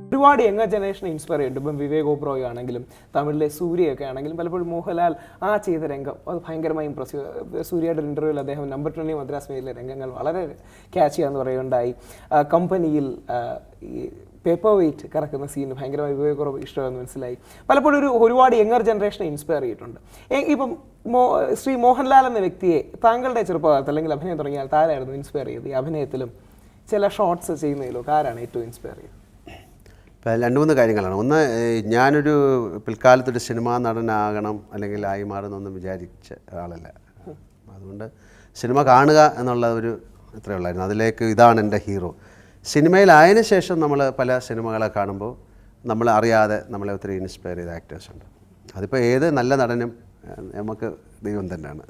ഒരുപാട് younger ജനറേഷനെ inspire ചെയ്യുന്നുണ്ട്. ഇപ്പം വിവേക് ഓബ്രോയ് ആണെങ്കിലും തമിഴിലെ സൂര്യയൊക്കെ ആണെങ്കിലും പലപ്പോഴും മോഹൻലാൽ ആ ചെയ്ത രംഗം അത് ഭയങ്കരമായി ഇംപ്രസീവ്. സൂര്യയുടെ ഒരു ഇൻ്റർവ്യൂവിൽ അദ്ദേഹം നമ്പർ 20 മദ്രാസ് മെയിലിലെ രംഗങ്ങൾ വളരെ ക്യാച്ചിയാന്ന് പറയുകയുണ്ടായി. കമ്പനിയിൽ ഈ പേപ്പർ വെയിറ്റ് കറക്കുന്ന സീന് ഭയങ്കരമായി വിവേക് ഓബ്രോയ് ഇഷ്ടമാണെന്ന് മനസ്സിലായി. പലപ്പോഴും ഒരുപാട് യങ്ങർ ജനറേഷനെ ഇൻസ്പയർ ചെയ്തിട്ടുണ്ട്. ഇപ്പം ശ്രീ മോഹൻലാൽ എന്ന വ്യക്തിയെ താങ്കളുടെ ചെറുപ്പകാലത്ത് അല്ലെങ്കിൽ അഭിനയം തുടങ്ങിയാൽ താരായിരുന്നു ഇൻസ്പയർ ചെയ്തത്? ഈ അഭിനയത്തിലും ചില ഷോർട്സ് ചെയ്യുന്നതിലോ ആരാണ് ഏറ്റവും ഇൻസ്പയർ ചെയ്തത്? ഇപ്പം 2-3 കാര്യങ്ങളാണ്. ഒന്ന്, ഞാനൊരു പിൽക്കാലത്തൊരു സിനിമാ നടനാകണം അല്ലെങ്കിൽ ആയി മാറുന്നൊന്നും വിചാരിച്ച ആളല്ല. അതുകൊണ്ട് സിനിമ കാണുക എന്നുള്ള ഒരു ഇത്രയേ ഉള്ളായിരുന്നു. അതിലേക്ക് ഇതാണ് എൻ്റെ ഹീറോ. സിനിമയിലായതിനു ശേഷം നമ്മൾ പല സിനിമകളെ കാണുമ്പോൾ നമ്മൾ അറിയാതെ നമ്മളെ ഒത്തിരി ഇൻസ്പയർ ചെയ്ത ആക്ടേഴ്സുണ്ട്. അതിപ്പോൾ ഏത് നല്ല നടനും നമുക്ക് ദൈവം തന്നെയാണ്.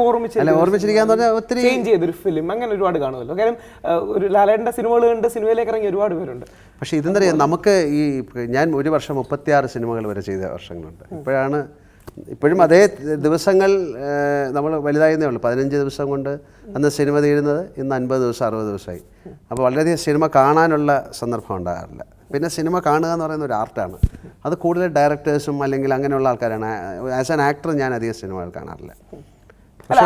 ഓർമ്മിച്ചിരിക്കാന്ന് പറഞ്ഞാൽ ഒത്തിരി ചേഞ്ച് ചെയ്തൊരു ഫിലിം അങ്ങനെ ഒരുപാട് കാണുമല്ലോ. കാരണം ഒരു ലാലേട്ടൻ്റെ സിനിമകൾ കണ്ട് സിനിമയിലേക്ക് ഇറങ്ങി ഒരുപാട് പേരുണ്ട്. പക്ഷേ ഇതെന്തറിയാം, നമുക്ക് ഞാൻ ഒരു വർഷം 36 സിനിമകൾ വരെ ചെയ്ത വർഷങ്ങളുണ്ട്. ഇപ്പോഴും അതേ ദിവസങ്ങൾ നമ്മൾ വലുതായിരുന്നേ ഉള്ളൂ. 15 ദിവസം കൊണ്ട് അന്ന് സിനിമ തീരുന്നത് ഇന്ന് 50 ദിവസം 60 ദിവസമായി. അപ്പോൾ വളരെയധികം സിനിമ കാണാനുള്ള സന്ദർഭം ഉണ്ടാകാറില്ല. പിന്നെ സിനിമ കാണുക എന്ന് പറയുന്ന ഒരു ആർട്ടാണ്. അത് കൂടുതൽ ഡയറക്ടേഴ്സും അല്ലെങ്കിൽ അങ്ങനെയുള്ള ആൾക്കാരാണ്. ആസ് ആൻ ആക്ടർ ഞാൻ അധികം സിനിമകൾ കാണാറില്ല.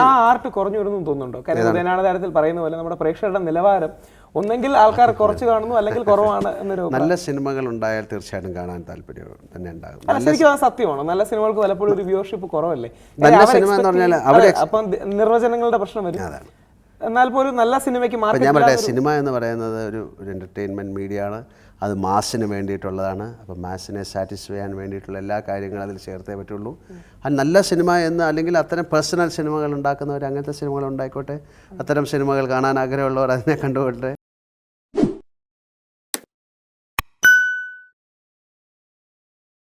ആ ആർട്ട് കുറഞ്ഞു വരുന്നു തോന്നുന്നുണ്ടോ? കാരണം ഉദയനാട് താരത്തിൽ പറയുന്ന പോലെ നമ്മുടെ പ്രേക്ഷകരുടെ നിലവാരം ഒന്നെങ്കിൽ ആൾക്കാർ കുറച്ച് കാണുന്നു അല്ലെങ്കിൽ കുറവാണ് എന്നൊരു. നല്ല സിനിമകൾ ഉണ്ടായാൽ തീർച്ചയായിട്ടും കാണാൻ താല്പര്യം തന്നെ ഉണ്ടാകും. ശരിക്കും അത് സത്യമാണോ? നല്ല സിനിമകൾക്ക് പലപ്പോഴും ഒരു വ്യൂവർഷിപ്പ് കുറവല്ലേ? നല്ല സിനിമ എന്ന് പറഞ്ഞാൽ അപ്പം നിർവചനങ്ങളുടെ പ്രശ്നം വരും. എന്നാൽ പോലും നല്ല സിനിമയ്ക്ക് ഞാൻ പറയട്ടെ, സിനിമ എന്ന് പറയുന്നത് ഒരു എൻ്റർടൈൻമെൻറ്റ് മീഡിയ ആണ്. അത് മാസിന് വേണ്ടിയിട്ടുള്ളതാണ്. അപ്പം മാസിനെ സാറ്റിസ്ഫൈ ചെയ്യാൻ വേണ്ടിയിട്ടുള്ള എല്ലാ കാര്യങ്ങളും അതിൽ ചേർത്തേ പറ്റുള്ളൂ. അത് നല്ല സിനിമ എന്ന് അല്ലെങ്കിൽ അത്തരം പേഴ്സണൽ സിനിമകൾ ഉണ്ടാക്കുന്നവർ അങ്ങനത്തെ സിനിമകൾ ഉണ്ടായിക്കോട്ടെ. അത്തരം സിനിമകൾ കാണാൻ ആഗ്രഹമുള്ളവർ അതിനെ കണ്ടുകൊട്ടെ.